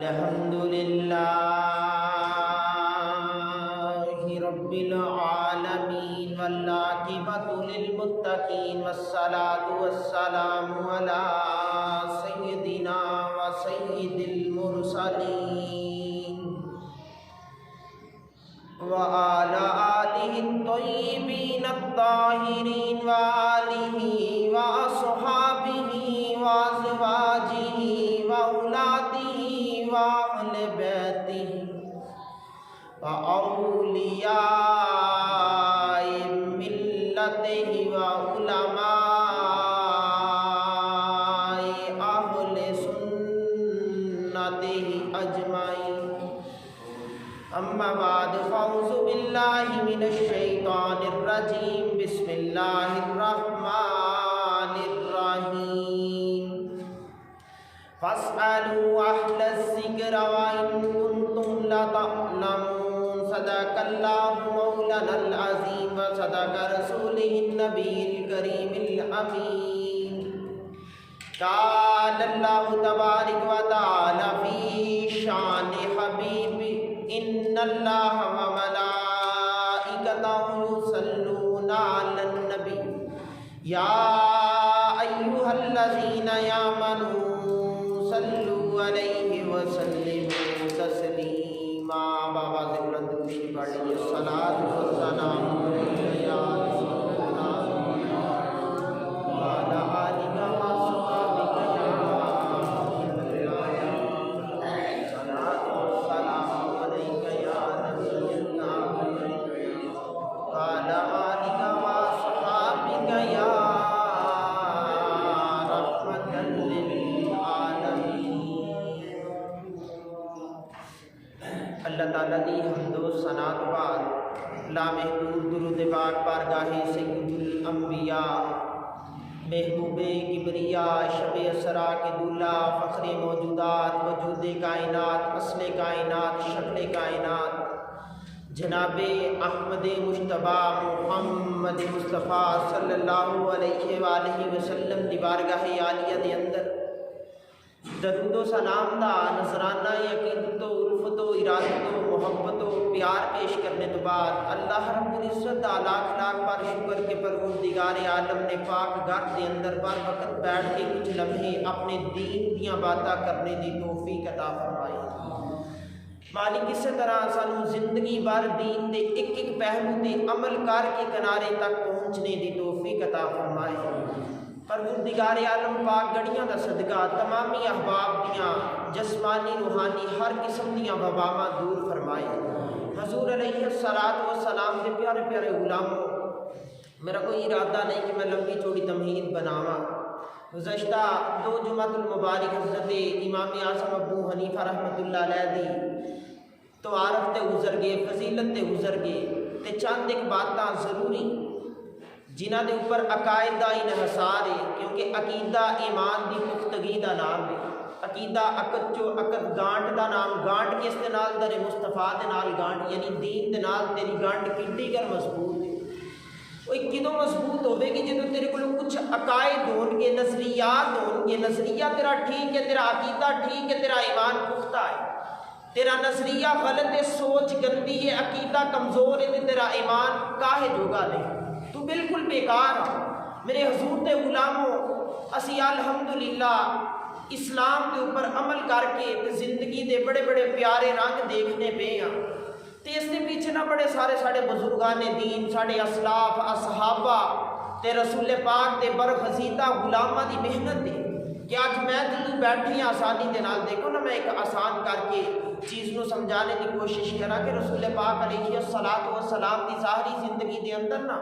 الحمد لله رب العالمين والعاقبة للمتقين والصلاة والسلام على سيدنا وسيد المرسلين وعلى آله الطيبين الطاهرين وآله وأصحابه وأزواجه وأولاده وأهل بيته وأولياء ملته وعلماء أهل سنته أجمعين أما بعد فأعوذ بالله من الشيطان الرجيم بسم الله الرحمن الرحيم فاسألوا أهل الذكر وإن كنتم لا تعلمون صدق الله مولانا العظيم وصدق رسوله النبي الكريم الأمين قال الله تبارك وتعالى في شان حبيبه إن الله وملائكته يصلون على النبي يا أيها الذين آمنوا صلوا عليه وسلموا تسليما بعد الذي بعد الصلاة والسلام عليك يا رسول الله وعلى آلك وصحبك يا صلاة والسلام عليك يا نبي الله وعلى آلك وصحبك يا رحمة للعالمين. اللہ تعالیٰ دی حمد و ثنا تو بعد لامحدود درود پاک بارگاہ سید الانبیاء محبوب کبریا شب اسرا کے دولہ فخر موجودات وجود کائنات اصل کائنات شکل کائنات جناب احمد مجتبیٰ محمد مصطفیٰ صلی اللہ علیہ وآلہ وسلم دی بارگاہ عالیہ دے اندر درود و سلام دا نذرانہ عقیدت و الفت و ارادت و محبت و پیار پیش کرنے تو بعد اللہ رب العزت دا لاکھ لاکھ بار شکر کے پروردگار عالم نے پاک گھر دے اندر بر وقت بیٹھ کے کچھ لمحے اپنے دین دیاں باتاں کرنے دی توفیق عطا فرمائی. مالک اسی طرح سانو زندگی بھر دین دے ایک ایک پہلو تے عمل کر کے کنارے تک پہنچنے دی توفیق عطا فرمائے. پروردگار عالم پاک گڑیاں دا صدقہ تمامی احباب دیاں جسمانی روحانی ہر قسم دیاں وباواں دور فرمائے. حضور علیہ الصلوۃ والسلام کے پیارے پیارے غلاموں، میرا کوئی ارادہ نہیں کہ میں لمبی چوڑی تمہید بناواں. گزشتہ 2 جمعۃ المبارک حضرت امام اعظم ابو حنیفہ رحمۃ اللہ علیہ دی تو عارف تے گزر گئے، فضیلت تے گزر گئے تے چند ایک باتاں ضروری جنہ دے اوپر عقائد دا انحصار ہے، کیونکہ عقیدہ ایمان دی پختگی دا نام ہے. عقیدہ عقد چو عقد گانٹ دا نام، گانٹ کس دے نال در مصطفیٰ دے نال گانٹ، یعنی دین دے نال تیری گانٹ کڈی کر مضبوط ہے. وہ کدوں مضبوط ہوے گی جدوں تیرے کول کچھ عقائد ہون گے، نظریات ہون گے. نظریہ تیرا ٹھیک ہے، تیرا عقیدہ ٹھیک ہے، تیرا ایمان پختہ ہے. تیرا نظریہ غلط ہے، سوچ گندی ہے، عقیدہ کمزور ہے تے تیرا ایمان کاہے جوگا نہیں، تو بالکل بیکار. میرے حضور تے غلاموں، اسی الحمدللہ اسلام کے اوپر عمل کر کے تے زندگی دے بڑے بڑے پیارے رنگ دیکھنے پے ہاں. تے اس دے پیچھے نہ بڑے سارے بزرگان دین، ساڑے اسلاف اصحابہ تے رسول پاک دے برخزیدہ غلامہ دی محنت دی کہ آج میں دلوں بیٹھی آسانی دے نال. دیکھو نا، میں ایک آسان کر کے چیز نو سمجھانے دی کوشش کرا کہ رسول پاک علیہ الصلوۃ والسلام دی ظاہری زندگی دے اندر نا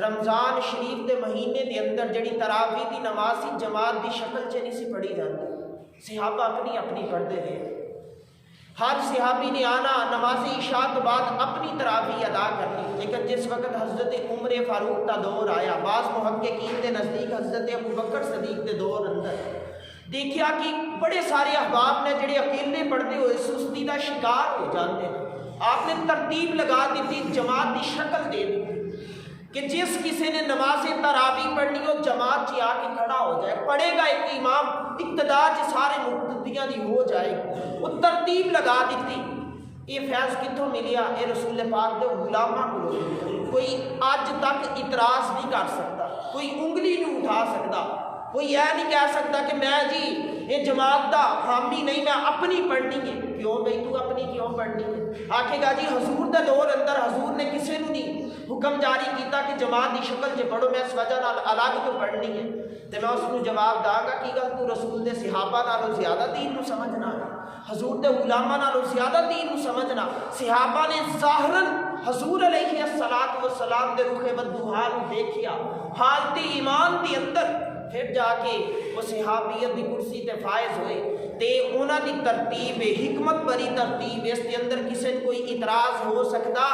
رمضان شریف دے مہینے دے اندر جڑی تراویح دی نماز سی جماعت دی شکل چ نہیں سی پڑھی جاتی. صحابہ اپنی اپنی پڑھتے رہے. ہر صحابی نے آنا نماز عشاء تو بعد اپنی تراویح ادا کرنی. لیکن جس وقت حضرت عمر فاروق کا دور آیا، بعض محققین کے نزدیک حضرت ابوبکر صدیق کے دور اندر دیکھا کہ بڑے سارے احباب نے جڑے اکیلے پڑھتے ہوئے سستی کا شکار ہو جاتے ہیں. آپ نے ترتیب لگا دی، جماعت کی شکل دے دی کہ جس کسی نے نماز تراویح پڑھنی ہو جماعت چ آ کے کھڑا ہو جائے، پڑھے گا ایک امام، اقتدار سارے مقتدیاں دی ہو جائے. وہ وہ ترتیب لگا دیتی. یہ فیض کتوں ملیا؟ یہ رسول پاک دے غلاماں کو. کوئی اج تک اعتراض نہیں کر سکتا, کوئی انگلی نہیں اٹھا سکتا, کوئی یہ نہیں کہہ سکتا کہ میں جی یہ جماعت دا حامی نہیں, میں اپنی پڑھنی ہے. کیوں بھائی تو اپنی کیوں پڑھنی ہے؟ آکھے گا جی حضور دے دور اندر حضور نے کسی نے نہیں حکم جاری کیتا کہ جماعت دی شکل چ پڑھو, میں اس وجہ نال الگ تو پڑھنی ہے. تے میں اس کو جواب داں گا کی گل تو رسول دے صحابہ نالوں زیادہ دین نو سمجھنا, حضور دے غلاماں نالوں زیادہ دین نو سمجھنا. صحابہ نے ظاہراً حضور علیہ الصلوۃ والسلام دے رخ بدوحا نو دیکھیا, حالت ایمان دی اندر, پھر جا کے وہ صحابیت دی کرسی تے فائز ہوئے. تے انہاں دی ترتیب حکمت بری ترتیب, اس دے اندر کسی کو کوئی اعتراض ہو سکتا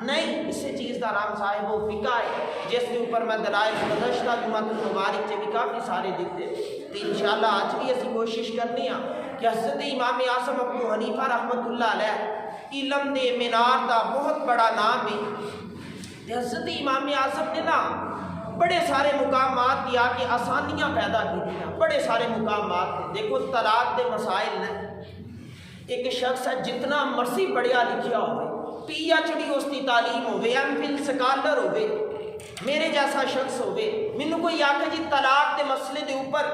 نہیں. اسی چیز کا نام صاحب و فقہ ہے, جس کے اوپر میں دلائل گزشتہ جمعۃ المبارک سے بھی کافی سارے دیتے. تو انشاءاللہ آج بھی اسی کوشش کرنی ہاں کہ حضرت امام اعظم ابو حنیفہ رحمۃ اللہ علیہ علم دے مینار دا بہت بڑا نام ہے. حضرت امام اعظم نے نا بڑے سارے مقامات کی آ کے آسانیاں پیدا کی, بڑے سارے مقامات تھے. دیکھو طلاق دے مسائل نے, ایک شخص ہے جتنا مرضی پڑھیا لکھیا ہوئے, پی ایچ ڈی اس کی تعلیم ہوئے, ایم فل سکالر ہوئے, میرے جیسا شخص ہوئے, مینوں کوئی آکھے جی طلاق دے مسئلے دے اوپر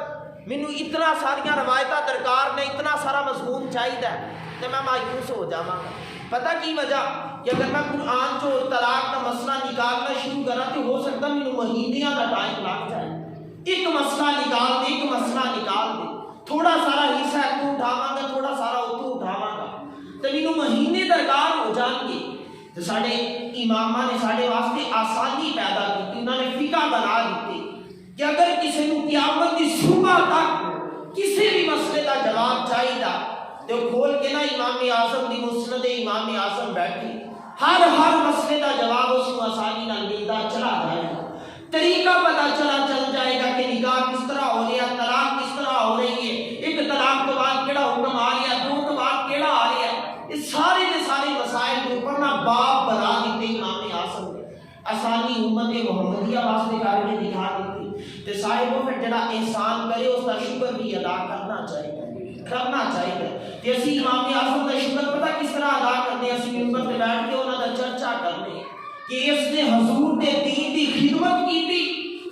مینوں اتنا ساریاں روایتاں درکار نے, اتنا سارا مضمون چاہیے, تو میں مایوس ہو جاواں. پتہ کی وجہ کہ اگر میں قرآن چو طلاق کا مسئلہ نکالنا شروع کرا تو ہو سکتا مینوں مہینیاں کا ٹائم لگ جائے. ایک مسئلہ نکال دے, ایک مسئلہ نکال دے, تھوڑا سارا حصہ اتوں اٹھاواں گا, تھوڑا سارا اتوں اٹھاواں گا, تو مینوں مہینے درکار ہو جان گے. تو ساڈے اماماں نے ساڈے واسطے آسانی پیدا کی, انہوں نے فقہ بنا دیتے کہ اگر کسی کو قیامت کی صبح تک کسی بھی مسئلے کا جواب چاہیے تو کھول کے نا امام اعظم دی مسند امام اعظم بیٹھی, ہر مسئلے کا جواب اس کو آسانی نال ملتا چلا جائے گا. طریقہ پتہ چل جائے گا کہ نکاح کس طرح ہو رہا ہے, طلاق کس طرح ہو رہی ہے, ایک طلاق تو بعد کیڑا حکم آ رہا ہے, دو تو بعد کیڑا آ رہا ہے. اس سارے کے سارے مسائل کے اوپر نا باب بنا دیتے امام اعظم نے, آسانی امت محمدیہ واسطے کر کے دکھا دیتی. تے صاحب پھر جڑا احسان کرے اس کا شکر بھی ادا کرنا چاہیے. تے اسی امام اعظم کا شکر پتہ کس طرح ادا کرنے, اسی منبر تے بیٹھ کے انہاں دا چرچا کرنے کہ اس نے حضور دے دین دی خدمت کیتی,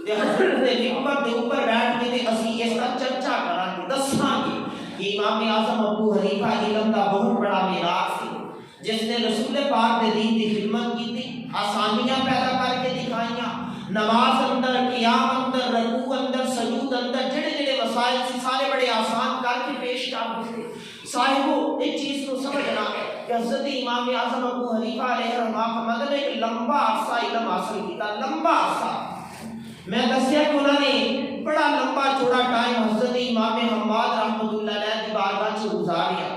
تے حضور دے منبر دے اوپر بیٹھ کے تے اسی اس کا چرچا کراں گے, دساں گے کہ امام اعظم ابو حنیفہ علم دا بہت بڑا میراث ہے, جس نے رسول پاک دے دین دی خدمت کیتی, آسانیاں پیدا کر کے دکھائیاں. نماز اندر, قیام اندر, رکوع اندر, سجود اندر جڑے مسائل سے سارے بڑے آسان کر کے پیش کر دیتے. صاحبو ایک چیز کو سمجھنا کہ حضرت امام اعظم ابو حنیفہ علیہ رحمہ فرماتے ہیں ایک لمبا عرصہ علم حاصل کیتا, لمبا عرصہ. میں دسیا کہ انہوں نے بڑا لمبا چوڑا ٹائم حضرت امام حماد رحمۃ اللہ علیہ کی بارگاہ سے گزاریا.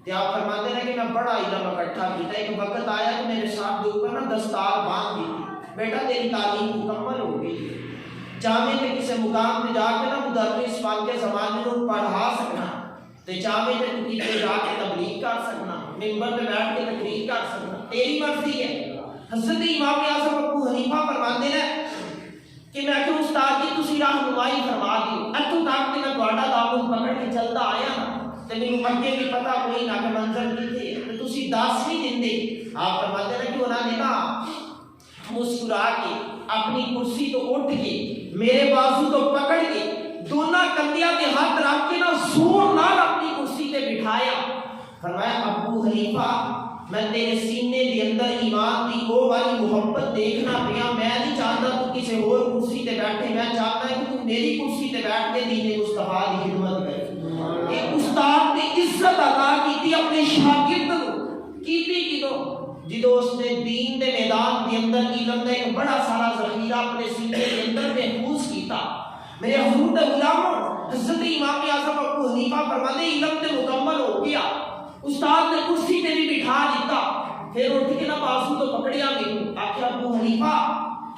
تے آپ فرماتے ہیں کہ میں بڑا علم اکٹھا کیتا. ایک وقت آیا کہ میرے ساتھ کے اوپر نا دستار باندھ دی, بیٹا تیری تعلیم مکمل ہو گئی, چاہے کہ کسی مقام پہ جا کے نا مدرس بن کے زمانے کو پڑھا سکنا, تے چاہے کہ تو کسی جا کے تبلیغ کر سکنا, منبر پہ بیٹھ کے تقریر کر سکنا, تیری مرضی ہے. حضرت امام اعظم ابو حنیفہ فرماتے ہیں کہ میں کہ استاد جی تسی رہنمائی فرما دیو, اتوں تک کہ میں تہاڈا دامن پکڑ کے چلدا آیا نا, تے مینوں اگے بھی پتہ کوئی نہ کہ منزل کتھے تے تسی دس نہیں دیندے. آپ فرماتے ہیں کہ انہوں نے نا مسکرا کے اپنی کرسی تو اٹھ کے میرے بازو تو پکڑ کے دونوں کندھیاں تے ہاتھ رکھ کے نا زور نال اپنی کرسی تے بٹھایا. فرمایا ابو حنیفہ میں تیرے سینے دے اندر ایمان دی وہ والی محبت دیکھنا پیا, میں نہیں چاہتا تو کسی اور کرسی تے بیٹھے, میں چاہتا ہے کہ تو میری کرسی تے بیٹھ کے دین مصطفیٰ دی خدمت کرے. ایک استاد نے عزت ادا کیتی اپنے شاگرد کو, کیتی کدوں جدو اس نے دین دے میدان دے اندر علم دا ایک بڑا سارا ذخیرہ اپنے سینے دے اندر محفوظ کیتا. میرے حضور دے غلاموں, حضرت امام اعظم ابو حنیفہ فرماتے علم تے مکمل ہو گیا, استاد نے کرسی تے بھی بٹھا دیتا, پھر اٹھ کے نا بازو تو پکڑیا مینوں, آخیا ابو حنیفہ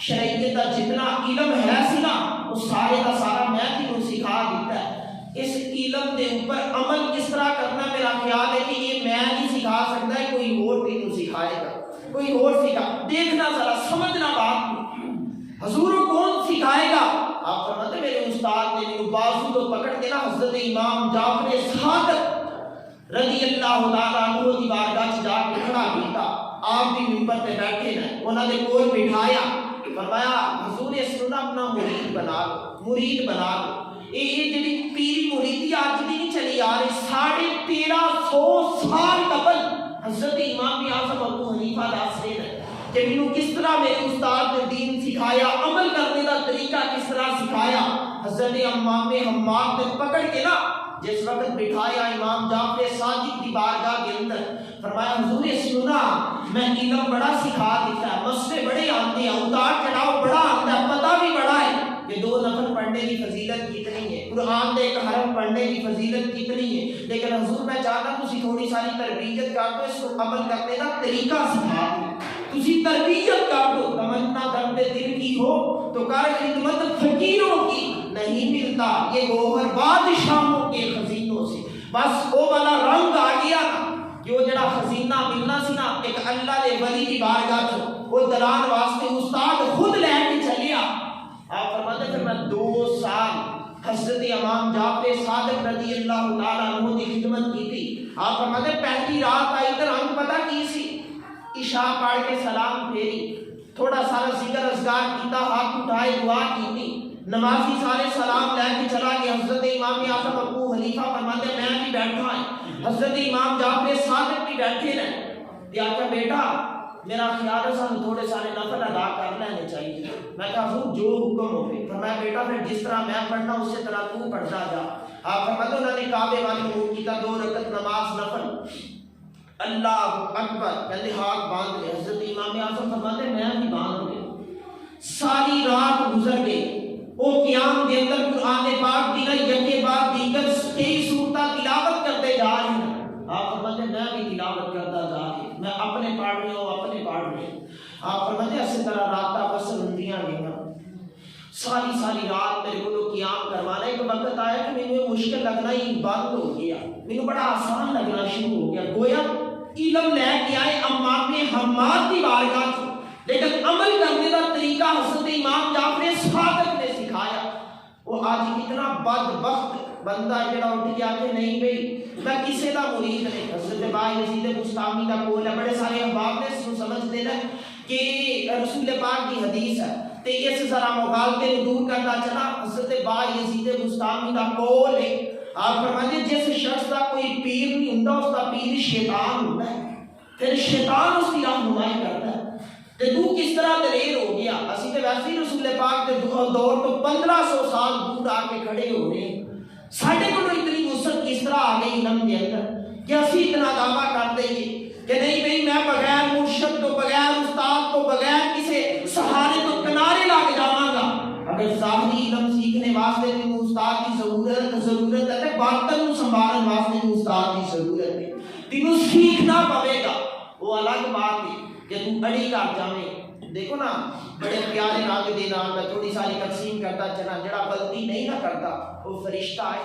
شریعت دا جتنا علم ہے سی نا وہ سارے کا سارا میں تینوں سکھا دیتا ہے. اس علم دے اوپر عمل کس طرح کرنا میرا خیال ہے کہ یہ میں نہیں سکھا سکتا, ہے کوئی اور تینوں سکھائے گا, کوئی اور سکھا. دیکھنا ذرا, سمجھنا بات کو, حضور کون سکھائے گا. آپ فرماتے میرے استاد نے میرے بازو تو پکڑ کے نا حضرت امام جعفر صادق رضی اللہ تعالیٰ عنہ کی بارگاہ چ جا کے کھڑا کیتا، آپ بھی منبر پہ بیٹھے نے، انہوں نے کول بٹھایا، فرمایا حضور اس کو اپنا مرید بنا لو، مرید بنا لو۔ یہ جڑی پیری مریدی آج بھی نہیں چلی آ رہی، 1350 سال قبل حضرت امام اعظم ابو حنیفہ دس رہے ہیں کہ مینوں کس طرح میرے استاد نے دین سکھایا، عمل کرنے کا طریقہ کس طرح سکھایا۔ حضرت امام حماد نے پکڑ کے نا جس وقت بٹھایا امام جعفر صادق کی بارگاہ کے اندر، فرمایا حضور سنا میں علم بڑا سکھا دیتا ہے، مسئلے بڑے آتے ہیں، اتار چڑھاؤ بڑا آتا ہے، پتہ بھی بڑا ہے کہ 2 نفل پڑھنے کی فضیلت کتنی ہے، قرآن دے ایک حرف پڑھنے کی فضیلت کتنی ہے، لیکن حضور میں چاہتا تسی تھوڑی ساری تربیت کر دو، اس کو عمل کرنے کا طریقہ سکھا دو، تسی تربیت کر دو، تمنا درد دل کی ہو تو کر خدمت فقیروں کی، نہیں ملتا یہ گوہر بادشاہوں کے خزینوں سے۔ بس وہ والا رنگ آ گیا نا کہ وہ جڑا خزینہ ملنا سی نا ایک اللہ دے ولی کی بارگاہ چ، وہ دلال واسطے استاد خود لے کے چلیا۔ آپ فرماتے پھر میں 2 سال حضرت امام جعفر صادق رضی اللہ تعالیٰ عنہ کی خدمت کی تھی۔ آپ فرماتے پہلی رات آئی تو رنگ پتہ کی سی، عشاء پڑھ کے سلام پھیری، تھوڑا سارا ذکر اذکار کیتا، ہاتھ اٹھائے دعا کی تھی، نمازی سارے سلام لے کے چلا گیا۔ حضرت امام اعظم ابو حنیفہ فرماتے میں بھی بیٹھا ہوں، حضرت امام جعفر صادق بھی بیٹھے رہے، کہ آقا بیٹا میرا خیال ہے سانو تھوڑے سارے نفل ادا کر لینے چاہیے۔ میں کہا حضور جو حکم ہو پھر فرمایا بیٹا پھر جس طرح میں پڑھنا اسی طرح تو پڑھتا جا۔ آپ فرماتے انہوں نے کعبے والے منہ کیتا، 2 رکعت نماز نفل، اللہ اکبر کہتے ہاتھ باندھ لے۔ حضرت امام اعظم فرماتے میں بھی باندھ لے۔ ساری رات گزر گئی، وہ قیام دے اندر قرآن پاک دینا یکے بعد دیگر کئی صورتیں تلاوت کرتے جا رہے ہیں۔ آپ فرماتے میں بھی تلاوت کرتا جا رہی، میں اپنے پڑھ رہے ہوں اپنے پڑھ رہے ہیں۔ آپ فرماتے اسی طرح راتاں بسر ہندیاں گئیاں، ساری رات میرے کو قیام کروانا۔ ایک وقت آیا کہ مجھے مشکل لگنا ہی بند ہو گیا، مجھے بڑا آسان لگنا شروع ہو گیا، گویا علم لے کے آئے امام حماد کی بارگاہ سے، لیکن عمل کرنے کا طریقہ حضرت امام جعفر صادق نے سکھایا۔ وہ آج کتنا بدبخت بندہ جڑا اٹھ کے آتے نہیں بھئی میں کسی کا مرید نہیں۔ حضرت بایزید بستامی کا قول ہے، بڑے سارے احباب نے اس کو سمجھ دینا کہ رسول پاک کی حدیث ہے، تے اس ذرا مغالطے کو دور کرنا چلا۔ حضرت بایزید بستامی کا قول ہے، آپ فرماتے جس شخص کا کوئی پیر نہیں ہوندا اس کا پیر شیطان ہوندا ہے، پھر شیطان اس کی رہنمائی کرتا ہے۔ تے تو کس طرح دلیر ہو گیا، اسی تے ویسے ہی رسول پاک کے دور تو 1500 سال دور آ کے کھڑے ہو رہے ہیں۔ ساڈے کو اتنی وسعت کس طرح آ گئی علم کے اندر کہ اسی اتنا دعویٰ کر دیں گے کہ نہیں بھئی میں بغیر مرشد تو بغیر استاد تو بغیر کسی سہارے تو کنارے لگ جاواں گا۔ اگر ظاہری علم سیکھنے واسطے بھی استاد کی ضرورت ہے تو باطن کو سنبھالنے واسطے بھی استاد کی ضرورت ہے، تینوں سیکھنا پڑے گا۔ وہ الگ بات ہے کہ تم اڑی کر جاویں۔ دیکھو نا بڑے پیارے رنگ دے نام میں تھوڑی ساری تقسیم کرتا چلا، جڑا غلطی نہیں نہ کرتا وہ فرشتہ ہے،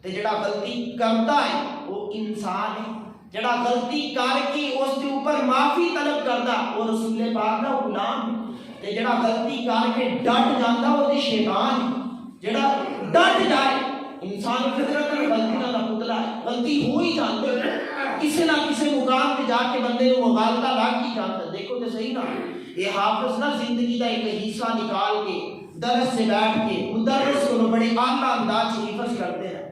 تے جڑا غلطی کرتا ہے وہ انسان ہے، جڑا غلطی کر کے اس کے اوپر معافی طلب کرتا وہ رسول پاک کا غلام ہے، تے جڑا غلطی کر کے ڈٹ جاتا وہ تے شیطان ہے۔ جڑا ڈٹ جائے انسان فطرت غلطیاں کا پتلا ہے، غلطی ہو ہی جاتی ہے، کسی نہ کسی مقام پہ جا کے بندے کو مغالطہ لگ ہی جاتا ہے۔ دیکھو تو صحیح نا، یہ حافظ نہ زندگی کا ایک حصہ نکال کے درس سے بیٹھ کے مدرس کو بڑے اعلیٰ انداز سے حفظ کرتے ہیں،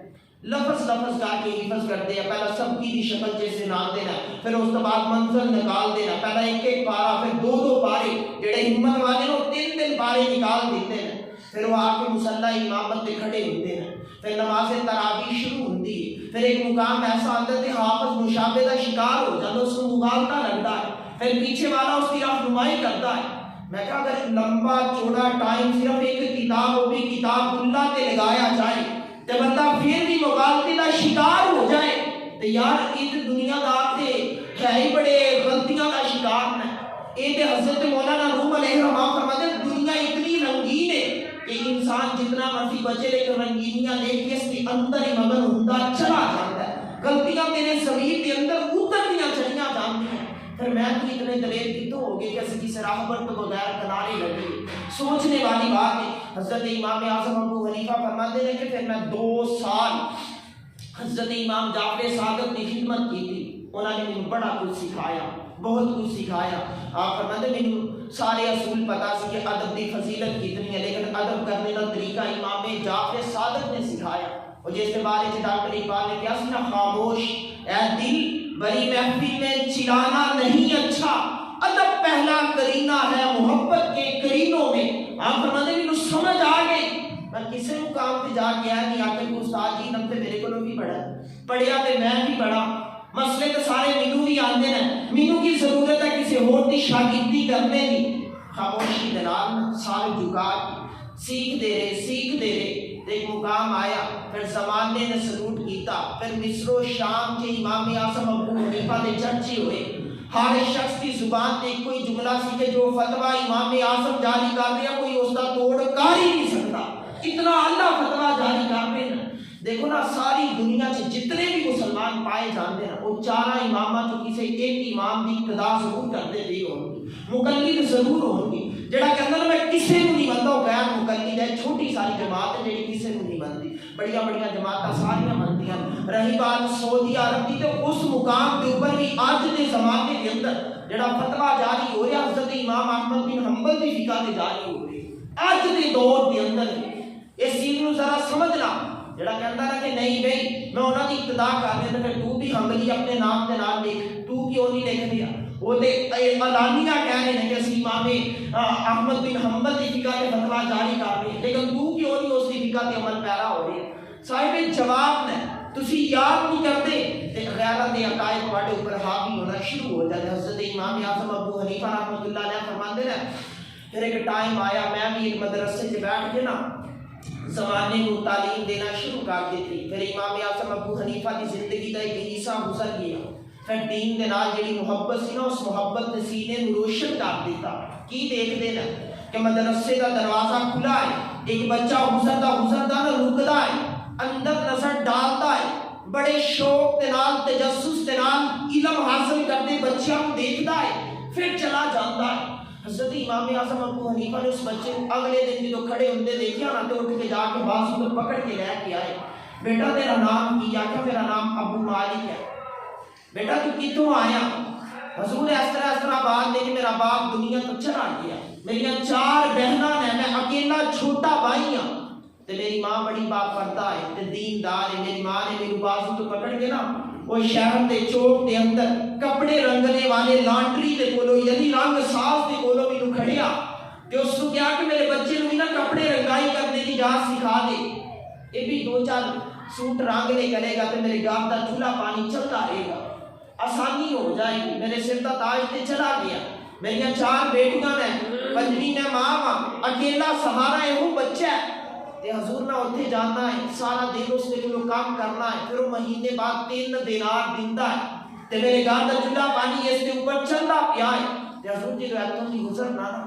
لفظ کر کے حفظ کرتے ہیں، پہلا سب کی شکل جیسے نام دینا، پھر اس کے بعد منزل نکال دینا، پہلا ایک پارا پھر 2 پارے، جڑے ہمت والے وہ 3 پارے نکال دیتے ہیں، پھر وہ آ کے مصلی امامت پہ کھڑے ہوتے ہیں، پھر نماز تراویح شروع ہوتی ہے، پھر ایک مقام ایسا آتا ہے حافظ مشابہ کا شکار ہو جاتا، اس کو مغالطہ لگتا ہے، پھر پیچھے والا اس کی رہنمائی کرتا ہے۔ میں کہا اگر لمبا چوڑا ٹائم صرف ایک کتاب ہو بھی کتاب اللہ تے لگایا جائے تو بندہ پھر بھی مغالطے کا شکار ہو جائے تو یار اس دنیا دا تے ہے ہی بڑے غلطیاں کا شکار ہے۔ یہ حضرت مولانا روم علیہ الرحمہ فرماتے ہیں دنیا اتنی رنگین ہے کہ انسان جتنا مرضی بچے لیکن رنگینیاں دیکھ کے اس کے اندر ہی مگن ہوتا چلا جاتا ہے، غلطیاں میرے ضمیر کے اندر اترتیاں چلیاں جاتی ہیں، پھر میں تو اتنے دلیر کی تو ہو گئے کہ کسی سے راہ پر تو بغیر کنارے لگے۔ سوچنے والی بات ہے۔ حضرت امام اعظم ابو حنیفہ فرماتے ہیں کہ پھر میں 2 سال حضرت امام جعفر صادق کی خدمت کی تھی، انہوں نے مجھے بڑا کچھ سکھایا، بہت کچھ سکھایا۔ آپ فرماتے ہیں مجھے سارے اصول پتا سی کہ ادب کی فضیلت کتنی ہے، لیکن ادب کرنے کا طریقہ امام جعفر صادق نے سکھایا۔ اور جس کے بارے میں ڈاکٹر اقبال نے کیا سنا، خاموش اے دل بڑی محفل میں چلانا نہیں اچھا، ادب پہلا کرینہ ہے محبت کے کرینوں میں۔ آپ فرماتے ہیں مجھے سمجھ آ گئی، میں کسی مقام پہ جا کے آیا نہیں آکے کہ استاد جی نم تے میرے کو بھی پڑھا پڑھیا تے میں بھی پڑھا، مسئلے تو سارے مینوں بھی آندے ہیں، مینوں کی ضرورت ہے کسی اور کی شاگردی کرنے کی۔ خاموشی کے نال سارے جھکا سیکھ دے رہے ایک مقام آیا، پھر زمانے نے سلوٹ کیتا، پھر مصر و شام کے امام اعظم ابو حنیفہ دے چرچے ہوئے، ہر شخص کی زبان تے کوئی جملہ سی کہ جو فتویٰ امام اعظم جاری کر رہے ہیں کوئی اس کا توڑ کر ہی نہیں سکتا، اتنا اللہ فتویٰ جاری کر رہے ہیں۔ دیکھو نا ساری دنیا سے جتنے بھی مسلمان پائے جاندے ہیں وہ چارہ امامہ جو کسی ایک امام کی اقتدا ضرور کرتے بھی ہوں، مقلد ضرور ہوگی، جڑا کہنا میں کسی کو نہیں منتا وہ غیر مقلد ہے، چھوٹی ساری جماعت ہے جڑی کسی کو نہیں منتی، بڑیاں بڑیاں جماعتاں ساریاں منتی ہیں۔ رہی بات سعودی عرب کی تو اس مقام کے اوپر بھی آج کے زمانے کے اندر جڑا فتویٰ جاری ہو رہا حضرت امام احمد بن حنبل کی فقہ سے جاری ہو رہی آج کے دور کے اندر اس چیز کو ذرا سمجھنا، جڑا کہتا ہے کہ نہیں بھائی میں انہوں کی ابتدا کر دیا تو پھر تو بھی حنبلی اپنے نام کے نام لکھ، تو کیوں نہیں لکھ دیا؟ وہ تے اعلانیہ کہہ رہے ہیں کہ اسی امام احمد بن حنبل کی فقہ کے فتویٰ جاری کر رہے ہیں، لیکن تو کیوں نہیں اس کی فقہ کے عمل پیرا ہو رہے ہیں؟ صاحب جواب نے تسی یاد نہیں کرتے تے غیرت عقائد تواڈے اوپر حاوی ہونا شروع ہو جاتے۔ حضرت امام اعظم ابو حنیفہ رحمۃ اللہ علیہ فرماتے ہیں پھر ایک ٹائم آیا میں بھی ایک مدرسے سے بیٹھ کے نا زمانے کو تعلیم دینا شروع کر دیتی، پھر امام اعظم ابو حنیفہ کی زندگی کا ایک حصہ گزر گیا، پھر دین دے نال جڑی محبت سی نا اس محبت نے سینے میں روشن کر دیتا۔ کی دیکھتے نا کہ مدرسے کا دروازہ کھلا ہے، ایک بچہ گزرتا نا رکدا ہے، اندر نظر ڈالتا ہے، بڑے شوق کے نال تجسس کے نال علم حاصل کرتے بچیاں کو دیکھتا ہے، پھر چلا جاتا ہے۔ حضرت امام اعظم ابو حنیفہ نے اس بچے کو اگلے دن جو کھڑے ہوندے دیکھا نا تو اٹھ کے جا کے بازو کو پکڑ کے لے کے آئے، بیٹا تیرا نام کی؟ آخیا میرا نام ابو مالک ہے۔ بیٹا تو کتوں آیا؟ حضور اس طرح بات دے کہ میرا باپ دنیا تو چلا گیا، میری 4 بہناں ہیں، میں اکیلا چھوٹا بھائی ہاں، تے میری ماں بڑی باپردہ ہے تے دیندار ہے۔ میری ماں نے میری بازو تو پکڑ کے نا وہ شہر دے چوک دے اندر کپڑے رنگنے والے لانڈری دے کولو یعنی رنگ ساز دے کولو مینوں کھڑیا تے اس کو کہا کہ میرے بچے نوں نا کپڑے رنگائی کرنے دی جاچ سکھا دے، یہ بھی 2-4 سوٹ رنگ لے کرے گا تے میرے گھر دا چولہا پانی چلتا رہے گا، آسانی ہو جائے گی۔ میرے سر دا تاج تے چلا گیا، میری 4 بیٹیاں ہیں، 5ویں میں ماں ہاں، اکیلا سہارا ہے وہ بچہ ہے تے حضور میں اتنے جانا ہے، سارا دن اس نے جو کام کرنا ہے، پھر وہ مہینے بعد 3 دینار دیندا ہے تے میرے گھر دا چولہا پانی اس کے اوپر چلدا پیا ہے تے حضور جی اتوں دی گزرنا نا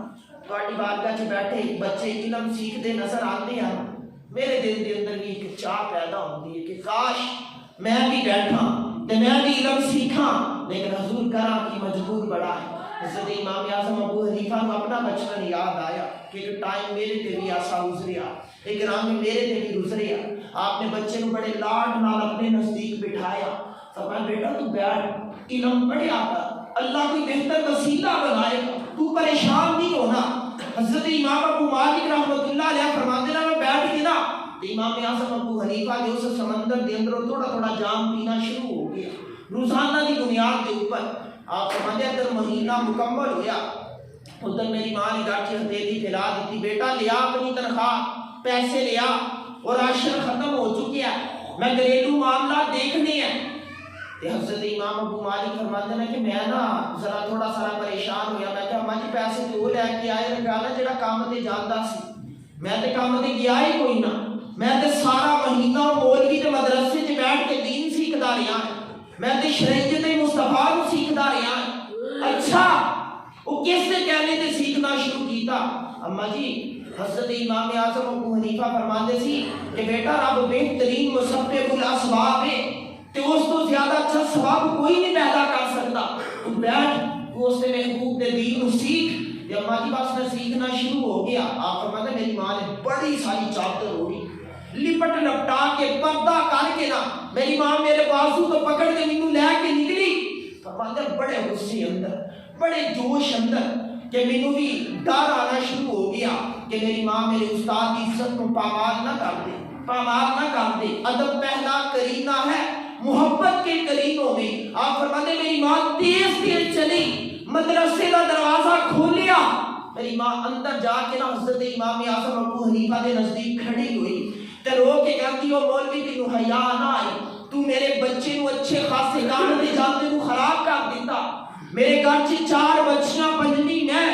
تہاڈی بارگاہ چ بیٹھے بچے علم سیکھتے نظر آتے ہیں، میرے دل دے اندر بھی ایک چاہ پیدا ہوتی ہے کہ کاش میں بھی بیٹھا تے میں بھی علم سیکھاں، لیکن حضور کراں کی مجبور بڑا ہے۔ حضرت امام اعظم ابو حنیفہ کو اپنا بچپن یاد آیا کہ ایک ٹائم میرے تے بھی ایسا گزریا، ایک رنگ میرے تے بھی گزریا۔ آپ نے بچے کو بڑے لاڈ نال اپنے نزدیک بٹھایا، فرمایا بیٹا تو بیٹھ علم پڑھیا کر، اللہ کوئی بہتر وسیلہ بنائے گا، تو پریشان نہیں ہونا۔ حضرت امام ابو مالک رحمۃ اللہ علیہ فرماتے ہیں میں بیٹھ کے نا امام اعظم ابو حنیفہ جو اس سمندر کے اندر تھوڑا جام پینا شروع ہو گیا روزانہ کی بنیاد کے اوپر۔ آپ فرماتے ہیں اگر مہینہ مکمل ہویا ادھر میری ماں نے گاٹھی ہتھیلی پھیلا دیتی، بیٹا لیا اپنی تنخواہ پیسے لیا اور راشن ختم ہو چکی ہے، میں گھریلو معاملات دیکھنے ہیں۔ حضرت امام ابو مالک فرماتے ہیں کہ میں نا ذرا تھوڑا سا پریشان ہویا، میں کہا اماں جی پیسے تو لے کے آئے رکھالا جڑا کام تے جاندا سی، میں تے کام تے گیا ہی کوئی نہ، میں تے سارا مہینہ مولوی تے مدرسے چ بیٹھ کے دین سیکھدا رہیا، میں تے شریعت مصطفیٰ کو سیکھدا رہیا۔ اچھا وہ کس نے کہنے تے سیکھنا شروع کیتا؟ اماں جی حضرت امام اعظم ابو حنیفہ فرماتے سی کہ بیٹا رب بہترین مسبب الاسباب ہے تے اس تو زیادہ اچھا ثواب کوئی نہیں پیدا کر سکتا، تو بیٹھ تو اس نے محبوب دے دین کو سیکھ۔ اماں جی بس میں سیکھنا شروع ہو گیا۔ آپ فرماتے میری ماں نے بڑی ساری چادر ہوئی لپٹ لپٹا کے پردہ کر کے نا میری ماں میرے بازو تو پکڑ کے مینوں لے کے نکلی. فرماتے بڑے غصے اندر, بڑے جوش اندر کہ مینوں بھی ڈر آنا شروع ہو گیا کہ میری ماں میرے استاد کی عزت کو پامال نہ کر دے, پامال نہ کر دے. ادب پہلا کرینہ ہے محبت کے کرینوں میں. آپ فرماتے میری ماں تیز تیز چلی, مدرسے کا دروازہ کھولیا, میری ماں اندر جا کے نا حضرت امام اعظم ابو حنیفہ کے نزدیک کھڑی ہوئی تے رو کے کہتی ہو مولوی تینوں حیا نہ آئی, تو میرے بچے نو اچھے خاصے دامن دے جاتے نو خراب کر دیتا. میرے گھر چ 4 بچیاں پنجویں میں,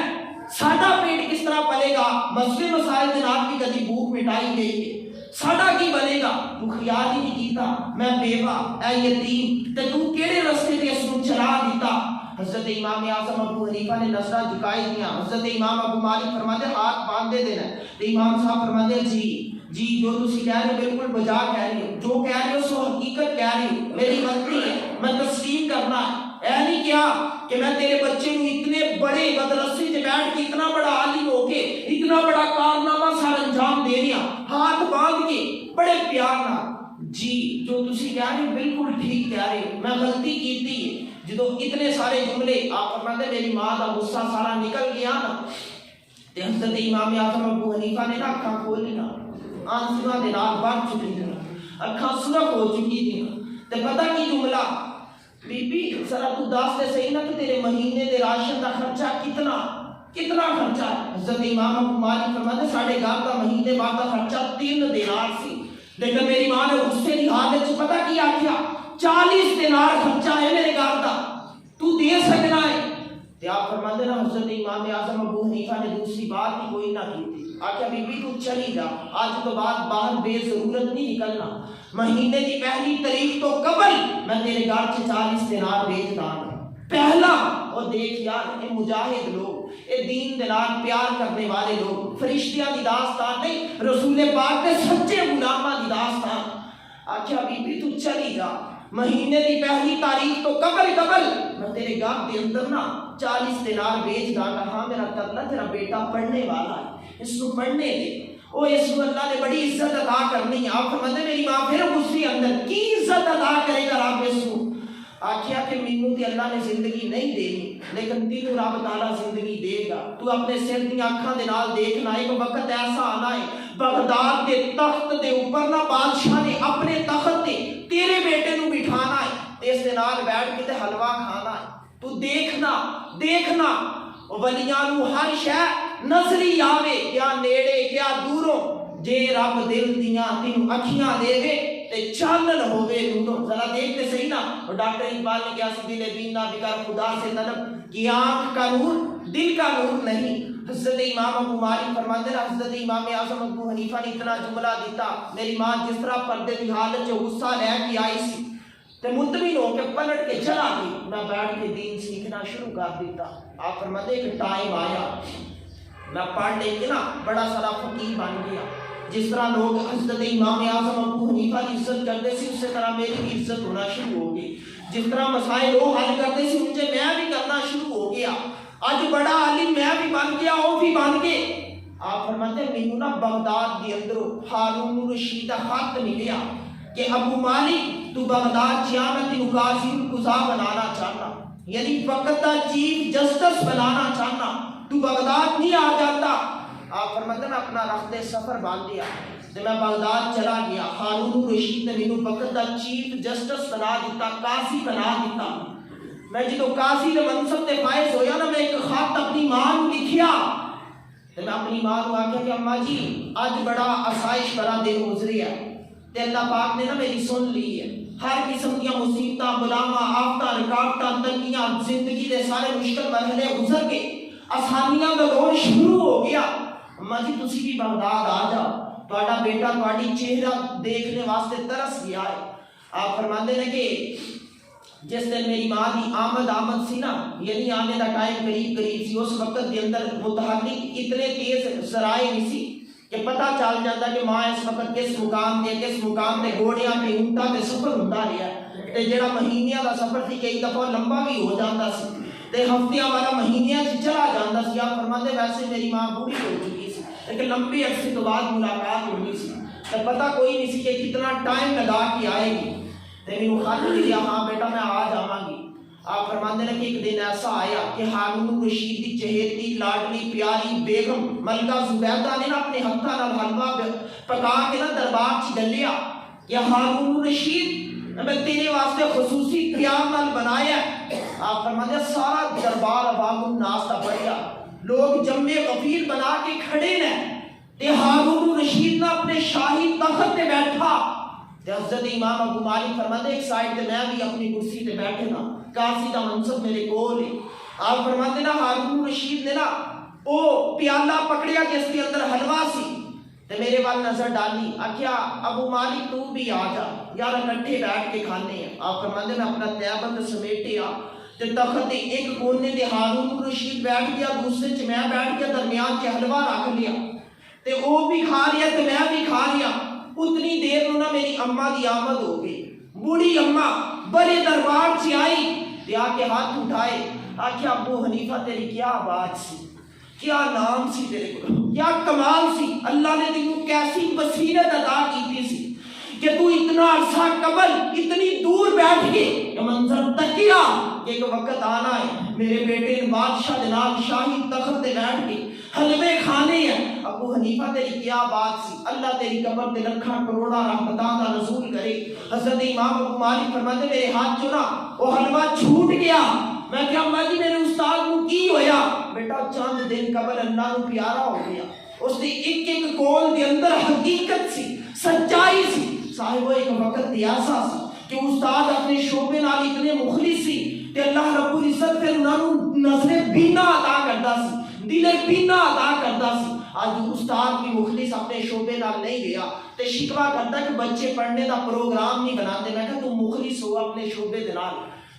ساڈا پیٹ کس طرح پلے گا؟ مسئلے مسائل جناب کی کدی بھوک مٹائی گئی ہے, ساڈا کی بنے گا؟ تو خیال ہی نہیں کیتا میں بیوہ اے یتیم تے تو کیڑے رستے تے اس نو چلا دیتا. حضرت امام اعظم ابو حنیفہ نے نظرہ جھکائی دیا. حضرت امام ابو مالک فرماتے ہاتھ باندھے دینا. تو امام صاحب فرماتے جی جو تسی کہہ رہے ہو بالکل بجا کہہ رہے ہو, جو کہہ رہے ہو سو حقیقت کہہ رہے ہو, میری غلطی ہے, میں تسلیم کرنا ہے. اے نہیں کیا کہ میں تیرے بچے کو اتنے بڑے مدرسے سے بیٹھ کے اتنا بڑا عالم ہو کے اتنا بڑا کارنامہ سارا انجام دے دیا ہاتھ باندھ کے بڑے پیار نہ. جی جو تسی کہہ رہے ہو بالکل ٹھیک کہہ رہے ہو, میں غلطی کیتی ہے. جدو اتنے سارے جملے آپ فرماتے میری ماں کا غصہ سارا نکل گیا نا, تے حضرت امام اعظم ابو حنیفہ نے نا اکھاں کھولی نا, آنسواں دے نال بھر چکی تھی, اکھاں سرخ ہو چکی تھی. تے پتہ کی جملہ, بی بی ذرا تو دس تے صحیح نا کہ تیرے مہینے دے راشن دا خرچہ کتنا خرچہ ہے؟ حضرت امام ابو مالک فرماتے ساڑھے گھر کا مہینے بعد کا خرچہ 3 دینار سی. لیکن میری ماں نے غصے دی حالت چ پتہ کی آکھیا 40 دینار خرچہ ہے میرے گھر دا, تو دے سکنا ہے. تے آپ فرماتے نا حضرت امام اعظم ابو حنیفہ نے دوسری بات ہی کوئی نہ کی تھی. آکھیا بی بی تو چلی جا, آج تو بعد باہر بے ضرورت نہیں نکلنا, مہینے کی پہلی تاریخ تو قبل میں تیرے گھر سے 40 دینار بیچ داں گا پہلا. اور دیکھ یار یہ مجاہد لوگ, یہ دین دلال پیار کرنے والے لوگ, فرشتیاں دی داستان نہیں, رسول پاک کے سچے غلاماں دی داستان. آکھیا بی بی تو چلی جا, مہینے کی پہلی تاریخ تو قبل میں تیرے گھر دے اندر نا 40 دینار بیچ داں گا. ہاں میرا کرنا تیرا بیٹا پڑھنے والا ہے, اس کو پڑھنے دے, او اس کو اللہ نے بڑی عزت عطا کرنی ہے. آپ فرماتے میری ماں پھر غصے اندر کی عزت عطا کرے گا رب اس کو؟ آکھیا کہ مینوں تے اللہ نے زندگی نہیں دینی لیکن تینوں رب تعالیٰ زندگی دے گا. تو اپنے سر دی آنکھاں دے نال دیکھنا, ایک وقت ایسا آنا ہے بغداد دے تخت دے اوپر نا بادشاہ نے اپنے تخت تے تیرے بیٹے نو بٹھانا ہے, اس دے نال بیٹھ کے تے حلوہ کھانا ہے. تو دیکھنا ولیاں نو ہر شے نظری آوے, کیا نیڑے کیا دوروں, جے رب دل دیاں تینوں اکھیاں دے وے تے چانن ہوے نوروں. ذرا دیکھتے صحیح نا, اور ڈاکٹر اقبال نے کیا سی دل بینا بکر خدا سے طلب کی آنکھ کا نور دل کا نور نہیں. حضرت امام ابو مالک فرماتے ہیں حضرت امام اعظم ابو حنیفہ نے اتنا جملہ دیتا, میری ماں جس طرح پردے کی حالت جو غصہ لے کے آئی سی تے مطمئن ہو کے پلٹ کے چلا گئی, میں بیٹھ کے دین سیکھنا شروع کر دیتا. آپ فرماتے ایک ٹائم آیا میں پڑھ لے کے نا بڑا سارا فقیر بن گیا. جس طرح لوگ حضرت امام اعظم ابو حنیفہ کی عزت کرتے سی اسی طرح میری بھی عزت ہونا شروع ہو گئی. جس طرح مسائل وہ حل کرتے سی مجھے میں بھی کرنا شروع ہو گیا. اج بڑا عالم میں بھی بن گیا, وہ بھی بن گئے. آپ فرماتے مینوں نا بغداد کے اندر ہارون رشید کا خط ملیا کہ ابو مالک تو بغداد جا, میں تینوں قاضی القضا بنانا چاہتا, یعنی وقت کا چیف جسٹس بنانا چاہتا, تو بغداد نہیں آ جاتا. آپ فرماتے ہیں اپنا رخت سفر باندھ دیا تو میں بغداد چلا گیا. ہارون رشید نے مینوں وقت کا چیف جسٹس بنا دیتا, قاضی بنا دیتا. میں جدو قاضی کے منصب تے فائز ہویا نا, میں ایک خط اپنی ماں کو لکھیا تے میں اپنی ماں کو آکھیا کہ اماں جی اج بڑا آسائش بڑا دن گزریا تے اللہ پاک نے نا میری سن لی ہے. ہر قسم کی مصیبتاں بلاواں آفتاں رکاوٹاں تنگیاں زندگی دے سارے مشکل مرحلے گزر کے آسانیاں کا دور شروع ہو گیا. اماں جی تسی بھی بغداد آ جاؤ, تہاڈا بیٹا تہاڈی چہرہ دیکھنے واسطے ترس گیا ہے. آپ فرماندے نے کہ جس دن میری ماں کی آمد سی نا, یعنی آنے کا ٹائم قریب سی, اس وقت کے اندر متحرک اتنے تیز ذرائع نہیں سی کہ پتہ چل جاتا کہ ماں اس وقت کس مقام تے گھوڑیاں تے اونٹاں تے سفر ہوندا رہیا تے جڑا مہینیاں دا سفر سی کئی دفعہ لمبا بھی ہو جاتا سی تے ہفتیاں والا مہینیاں سے چلا جاتا سی. آپ فرماتے ویسے میری ماں بوڑھی ہو چکی سی لیکن لمبے عرصے تو بعد ملاقات ہونی سی. تو پتہ کوئی نہیں سی کہ کتنا ٹائم لگا کے آئے گی، تو میں خط لکھیا ہاں بیٹا میں آ جاواں گی۔ آپ فرماندے ہیں کہ ایک دن ایسا آیا کہ ہارون رشید کی چہیتی لاڈلی پیاری بیگم ملکہ زبیدہ نے نا اپنے ہتھاں نال حلوہ پکا کے نا دربار چ گلیا کہ ہارون رشید میں تیرے واسطے خصوصی قیام نال بنایا ہے۔ آپ فرماندے ہیں سارا دربار عوام الناس دا بڑھیا، لوگ جمع غفیر بنا کے کھڑے نے تے ہارون رشید نہ اپنے شاہی تخت تے بیٹھا تے حضرت امام ابو مالک فرماندے ایک سائڈ تے میں بھی اپنی کرسی تے بیٹھے نا، قاضی دا منصب میرے کول ہے۔ آپ فرماتے نا ہارون رشید نے نا او پیالہ پکڑیا جس کے اندر حلوہ سی تے میرے وال نظر ڈالی، آکھیا ابو مالک تو بھی آ جا یار اکٹھے بیٹھ کے کھانے ہیں۔ آپ فرماتے میں اپنا تیبند سمیٹیا تے تخت ایک کونے تے ہارون رشید بیٹھ گیا، دوسرے چ میں بیٹھ گیا، درمیان چ حلوہ رکھ لیا تے او بھی کھا لیا تے میں بھی کھا لیا۔ اتنی دیر نو نا میری اماں دی آمد ہو گئی، بوڑھی اماں بڑے دربار چ آئی تے آ کے ہاتھ اٹھائے، آکھیا ابو حنیفہ تیری کیا بات سی، کیا نام سی تیرے کو، کیا کمال سی، اللہ نے تینوں کیسی بصیرت عطا کی سی کہ تو اتنا عرصہ قبل اتنی دور بیٹھ کے یہ منظر تکیا کہ ایک وقت آنا ہے میرے بیٹے نے بادشاہ جناب شاہی تخت تے بیٹھ کے حلوے کھانے ہیں۔ ابو حنیفہ تیری کیا بات سی، اللہ تیری قبر تے لکھاں کروڑا رحمتاں دا نزول کرے۔ حضرت امام ابو مالک فرماتے میرے ہاتھ چنا وہ حلوہ چھوٹ گیا، میں کہا اماں جی میرے استاد کو کی ہویا؟ بیٹا چند دن قبل اللہ کو پیارا ہو گیا، اس نے ایک ایک قول دے اندر حقیقت سی، سچائی سی۔ صاحب ایک وقت ایسا سی کہ استاد اپنے شعبے نال اتنے مخلص سی کہ اللہ رب العزت پھر انہاں نوں نظر بینا عطا کردا سی، دل بینا عطا کردا سی۔ آج استاد بھی مخلص اپنے شعبے نال نہیں گیا تے شکوا کردا کہ بچے پڑھنے دا پروگرام نہیں بناتے۔ میں کہ تم مخلص ہو اپنے شعبے دے نال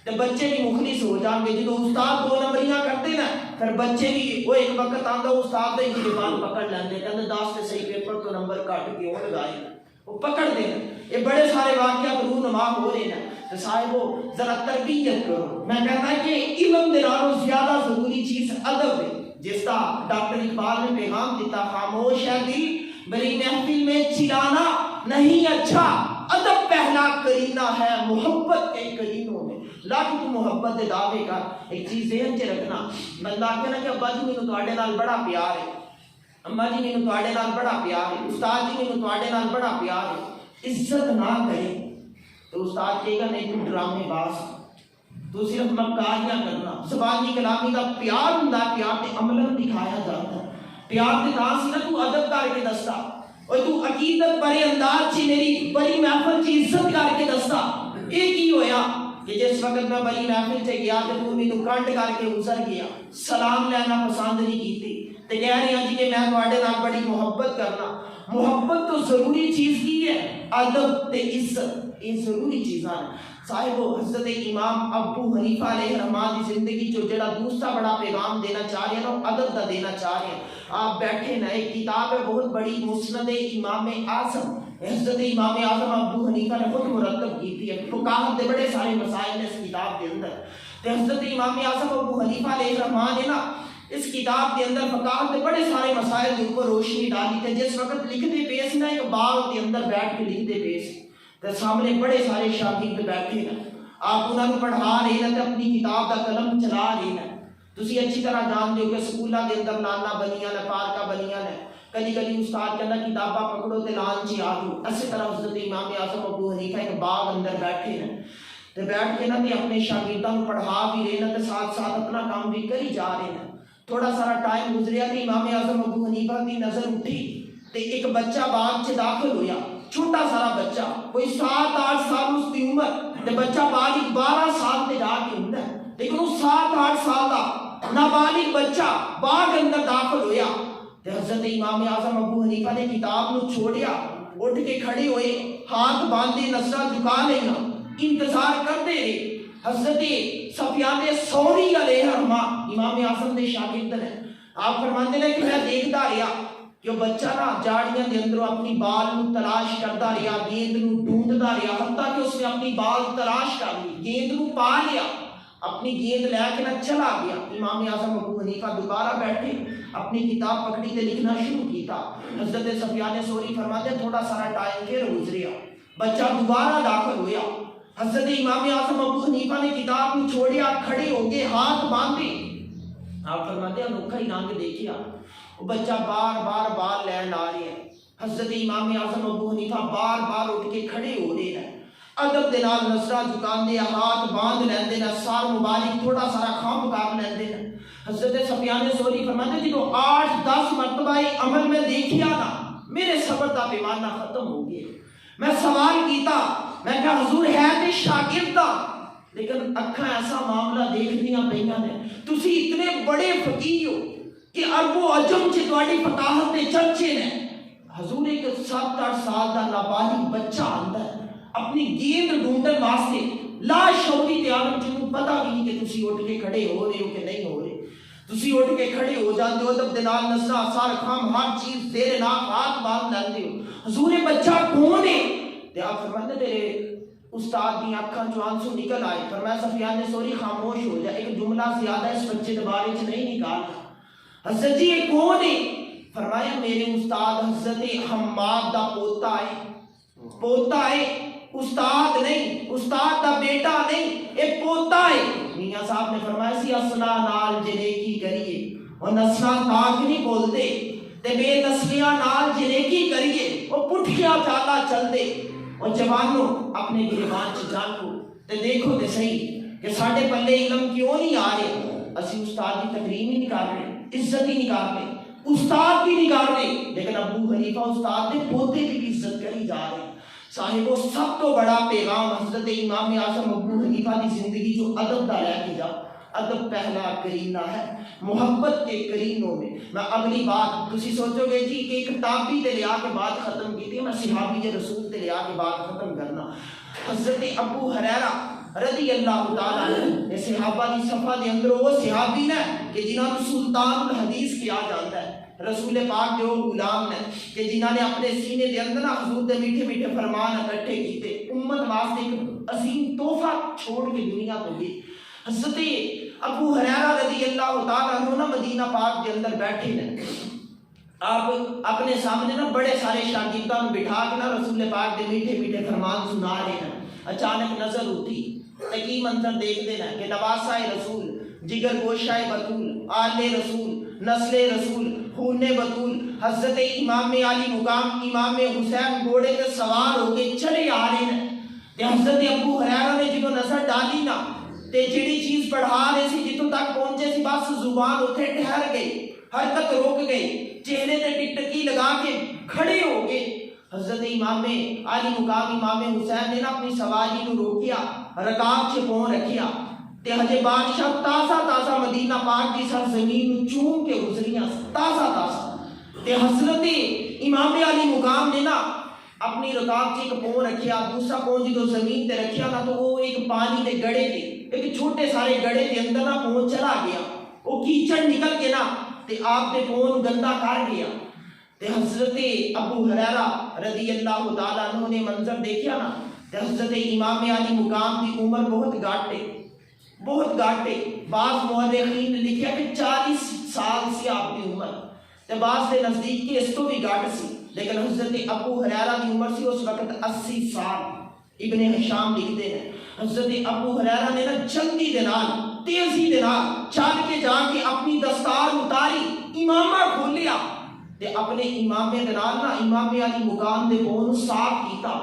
تے بچے بھی مخلص ہو جان گے۔ جدوں استاد دو نمبریاں کرتے نا پھر بچے بھی وہ ایک وقت آندا استاد دی زبان پکڑ لیندے، کہندے 10 تے صحیح پیپر تو نمبر کٹ کے او لگائے وہ پکڑ دینا۔ یہ بڑے سارے واقعات رونما ہو رہے ہیں تو صاحبو ذرا تربیت کرو۔ میں کہتا ہے کہ علم دے نالوں زیادہ ضروری چیز ادب ہے، جس کا ڈاکٹر اقبال نے پیغام دیتا، خاموش ہے دل بڑی محفل میں چلانا نہیں اچھا، ادب پہلا کرینہ ہے محبت کے کرینوں میں۔ لاکھ تو محبت دے دعوے کا ایک چیز ذہن چ رکھنا، بندہ کہنا کہ ابا جی مینوں تواڈے نال بڑا پیار ہے، اماں جی مینوں تواڈے نال بڑا پیار ہے، استاد جی مینوں تواڈے نال بڑا پیار ہے۔ عزت نہ کرے تو استاد کہے گا نہیں تو ڈرامے باز، تو صرف مکاریاں کرنا۔ زبانی کلامی کا پیار ہوندا، پیار تے عملاً دکھایا جاتا ہے۔ پیار تے تاں سی نا تو ادب کر کے دستا، اور تو عقیدت بڑے انداز چ میری بڑی محفل چ عزت کر کے دستا۔ یہ کی ہویا کہ جس وقت میں بڑی محفل چ گیا تے تو مینوں کنڈ کر کے گزر گیا، سلام لینا پسند نہیں کیتی تے کہہ رہے ہیں جی کہ میں تواڈے نال بڑی محبت کرنا۔ محبت تو ضروری چیز کی ہے، ادب تے عزت یہ ضروری چیزاں ہیں۔ صاحبو حضرت امام ابو حنیفہ علیہ الرحمٰن کی زندگی جو جڑا دوسرا بڑا پیغام دینا چاہ رہے ہیں ادب دا دینا چاہ رہے ہیں۔ آپ بیٹھے نا، ایک کتاب ہے بہت بڑی مسند امام اعظم، حضرت امام اعظم ابو حنیفہ نے خود مرتب کی تھی، فقاہت دے بڑے سارے مسائل ہیں اس کتاب کے اندر۔ تے حضرت امام اعظم ابو حنیفہ علیہ الرحمٰن نے نا اس کتاب کے اندر فقاہت کے بڑے سارے مسائل کے اوپر روشنی ڈالی تھے۔ جس وقت لکھتے پیس نا ایک باغ کے اندر بیٹھ کے لکھتے پیس تے سامنے بڑے سارے شاگرد بیٹھے ہیں، آپ انہوں نے پڑھا رہے ہیں تے اپنی کتاب کا قلم چلا رہے ہیں۔ تسی اچھی طرح جانتے ہو کہ سکولاں دے اندر لانا بنیاں نے، پارکاں بنیاں نے، کدی کدی استاد کہنا کتاباں پکڑو تے لان چ آ جاؤ۔ اسی طرح حضرت امام اعظم ابو حنیفہ ایک باغ اندر بیٹھے ہیں تے بیٹھ کے نا تے اپنے شاگرداں کو پڑھا بھی رہے ہیں تے ساتھ ساتھ اپنا کام بھی کری جا رہے ہیں۔ تھوڑا سارا ٹائم گزریا کہ امام اعظم ابو حنیفہ کی نظر اٹھی تے ایک بچہ باغ چ داخل ہویا، چھوٹا سارا بچہ، کوئی 7-8 سال اس کی عمر تے بچہ بالغ 12 سال تے جا کے ہوندا ہے، لیکن وہ 7-8 سال دا نابالغ بچہ باغ اندر داخل ہویا تے حضرت امام اعظم ابو حنیفہ نے کتاب نو چھوڑیا، اٹھ کے کھڑے ہوئے، ہاتھ باندھے، نظراں جھکا لیا، انتظار کرتے رہے۔ حضرت سفیان ثوری علیہ الرحمہ امام اعظم دے شاگرد ہیں، آپ فرماتے ہیں کہ میں دیکھتا رہا کہ وہ بچہ نا جاڑیاں دے اندروں اپنی بال نو تلاش کرتا رہا، گیند نو ڈھونڈتا رہا، حتیٰ کہ اس نے اپنی بال تلاش کر لی، گیند نو پا لیا۔ اپنی گیند لے کے نہ چلا گیا۔ امام اعظم ابو حنیفہ دوبارہ بیٹھے، اپنی کتاب پکڑی تے لکھنا شروع کیتا۔ حضرت سفیان ثوری فرماتے تھوڑا سارا ٹائم پھر گزریا، بچہ دوبارہ داخل ہویا۔ حضرت امام اعظم ابو حنیفہ نے کتاب کو چھوڑیا، کھڑے ہو گئے، ہاتھ باندھے۔ آپ فرماتے ہیں انوکھا ہی رنگ دیکھیا، وہ بچہ بار بار بال لین آ رہے ہیں۔ حضرت امام اعظم ابو حنیفہ بار بار اٹھ کے کھڑے ہو رہے ہیں، ادب دے نال نظراں جھکاندے، ہاتھ باندھ لیندے نے، سار مبارک تھوڑا سارا کھمب کر لیندے نے۔ حضرت سفیان ثوری فرماتے جی تو 8-10 مرتبہ عمل میں دیکھیا نا، میرے صبر دا پیمانہ ختم ہو گیا۔ میں سوال کیتا، میں کہا حضور ہے تے شاگرد دا، لیکن اکھاں ایسا معاملہ دیکھ دیاں پئیاں نے، تسی اتنے بڑے فقیہ ہو کہ عرب و عجم چ تواڈی فقاہت دے چرچے نے۔ حضور ایک 7-8 سال دا نابالغ بچہ آندا ہے اپنی گیند ڈھونڈن واسطے، لا شعوری تے عالم جنوں پتہ بھی نہیں کہ تسی اٹھ کے کھڑے ہو رہے ہو کہ نہیں ہو رہے۔ تسی اٹھ کے کھڑے ہو جاندے ہو، ادب دے نال نظراں، سار خام، ہر چیز تیرے نام ہاتھ باندھ لیندے ہو۔ حضور بچہ کون ہے؟ تے آپ فرماتے تیرے استاد دی اکھاں چوں آنسو نکل آئے۔ فرمایا سفیان ثوری خاموش ہو جا، ایک جملہ زیادہ اس بچے کے بارے چ نہیں نکالنا۔ حضرت جی یہ کون ہے؟ فرمایا میرے استاد حضرت حماد دا پوتا ہے، پوتا ہے، استاد نہیں، استاد دا بیٹا نہیں، اے پوتا ہے۔ میاں صاحب نے فرمایا سی اصلا نال جنیکی کریے، وہ نسلاں تاک نہیں بولتے تے بے نسلیاں نال جنیکی کریے، وہ پٹھیاں چالا چل دے۔ اور جوانوں اپنے گریبان چ جانو تے دیکھو تے صحیح کہ ساڈے پلے علم کیوں نہیں آ رہے۔ اسی استاد کی تکریم ہی نہیں کر رہے، عزت ہی نہیں کر رہے، استاد بھی نہیں کر رہے، لیکن ابو حنیفہ استاد دے پوتے کی بھی عزت کری جا رہے۔ صاحبو سب تو بڑا پیغام حضرت امام اعظم ابو حنیفہ کی زندگی جو ادب دا لے کے جا، ادب پہلا کرینہ ہے محبت کے کرینوں میں۔ میں اگلی بات تسی سوچو گے جی کہ ایک تابعی تے لیا کے بعد ختم کی تھی، میں صحابی رسول تے لیا کے بعد ختم کرنا۔ حضرت ابو ہریرہ رضی اللہ تعالیٰ عنہ صحابہ دی صفحہ دے اندر وہ صحابی نے کہ جنہاں کو سلطان الحدیث کیا جاتا ہے، رسول پاک جو غلام نے کہ جنہاں نے اپنے سینے دے اندر حضور دے میٹھے میٹھے فرمان اکٹھے کیتے، امت واسطے ایک عظیم تحفہ چھوڑ کے دنیا کو دی۔ حضرت ابو ہریرہ رضی اللہ تعالیٰ عنہ مدینہ پاک کے اندر بیٹھے ہیں، آپ اپنے سامنے نا بڑے سارے شاگرداں کو بٹھا کے نا رسول پاک دے میٹھے میٹھے فرمان سنا رہے ہیں۔ اچانک نظر ہوتی تکی منظر دیکھ دینا کہ نواسہ رسول، جگر گوشہ بطول، آل رسول، نسل رسول، خون بطول، حضرت امام علی مقام امام حسین گھوڑے کے سوار ہو کے چلے آ رہے ہیں۔ تے حضرت ابو ہریرہ نے جدوں نظر ڈالی نا تے جڑی چیز پڑھا رہے سی جتوں تک پہنچے سی بس زبان اتھے ٹھہر گئی، حرکت رک گئی، چہرے تے ٹکٹکی لگا کے کھڑے ہو گئے۔ حضرت امام علی مقام امام حسین نے اپنی سواری کو روکیا، رکاب چ پاؤں رکھیا تے ہجے بادشاہ تازہ تازہ مدینہ پاک کی سرزمین چوم کے گزریاں تازہ تازہ تے حضرت امام علی مقام نے نا اپنی رکاب چ ایک پاؤں رکھیا، دوسرا پاؤں جدو زمین تے رکھیا نا تو وہ ایک پانی دے گڑے تے ایک چھوٹے سارے گڑے کے اندر نا پاؤں چلا گیا، وہ کیچڑ نکل کے نا تے آپ دے پاؤں گندا کر گیا۔ تے حضرت ابو ہریرہ رضی اللہ تعالیٰ عنہ نے منظر دیکھیا نا تے حضرت امام علی مقام کی عمر بہت گھٹ ہے، بعض مورخین نے لکھا کہ 40 سال سی آپ کی عمر تے بعض کے نزدیک کہ اس تو بھی گھٹ سی، لیکن حضرت ابو ہریرہ کی عمر سی اس وقت 80 سال۔ ابن ہشام لکھتے ہیں حضرت ابو ہریرہ نے نا جلدی دے نال تیزی دے نال چل کے جا کے اپنی دستار اتاری، امامہ کھولیا تے اپنے امامے دے نال نا امام علی مقام دے پاؤں صاف کیتا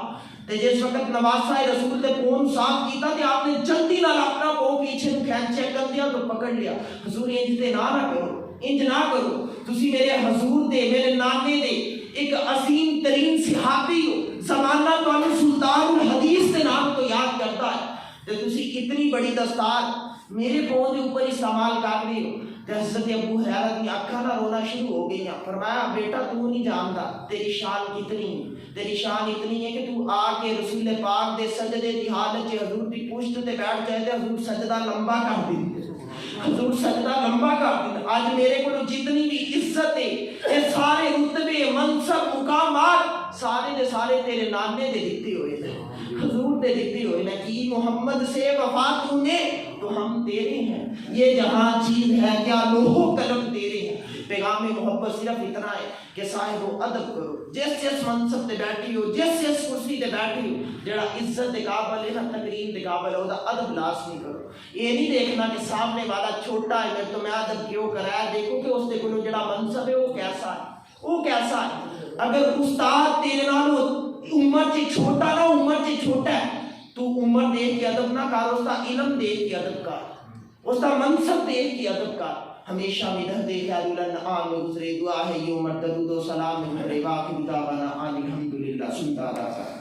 تے جس وقت نواسہ رسول دے پاؤں صاف کیتا تے آپ نے جلدی نال اپنا پاؤں پیچھے نو کھینچ کر دیا تو پکڑ لیا۔ حضور انج تے نہ کرو، انج نہ کرو، تسی میرے حضور دے میرے نانے دے ایک عظیم ترین صحابی ہو، زمانہ تو سلطان الحدیث دے نام تو یاد کرتا ہے تے تسی اتنی بڑی دستار میرے پاؤں دے اوپر استعمال کر رہے ہو۔ تے حضرت ابو ہریرہ کی آنکھاں نہ رونا شروع ہو گئی، فرمایا بیٹا تو نہیں جانتا تیری شان کتنی ہے، تیری شان اتنی ہے کہ تو آ کے رسول پاک دے سجدے دی حالت چ حضور دی پشت تے بیٹھ جائے تے حضور سجدہ لمبا کر دیندے، حضور سجدہ لمبا کر دیندے۔ آج میرے کو جتنی بھی عزت ہے اے سارے رتبے منصب مقامات سارے دے سارے تیرے نانے دے دیتے ہوئے نے، حضور دے دیتے ہوئے نے کہ محمد سے وفا تو نے تو ہم تیرے یہ جہاں چیز ہے کیا لوہو قلم تیرے ہیں. پیغام محبت صرف اتنا ہے کہ صاحب و ادب کرو. جس منصب تے بیٹھی ہو, جس کرسی تے بیٹھی ہو, جڑا عزت دے قابل ہے نا, تکریم دے قابل ہے, وہ ادب لازمی کرو. یہ نہیں دیکھنا کہ سامنے والا چھوٹا ہے تو میں ادب کیوں کرایا, دیکھو کہ اس دے کولو جڑا منصب ہے وہ کیسا ہے, وہ کیسا ہے. اگر استاد تیرے نال عمر سے چھوٹا نہ, عمر سے چھوٹا ہے, تو عمر دیکھ کے ادب نہ کر, اس کا علم دیکھ کے ادب کر, اس کا منصب دیکھ کے ادب کر. ہمیشہ مدح دے خیر الانعام میں گزرے. دعا ہے یہ عمر درود و سلام ہے واخر دعوانا ان الحمدللہ. سنتا رہا.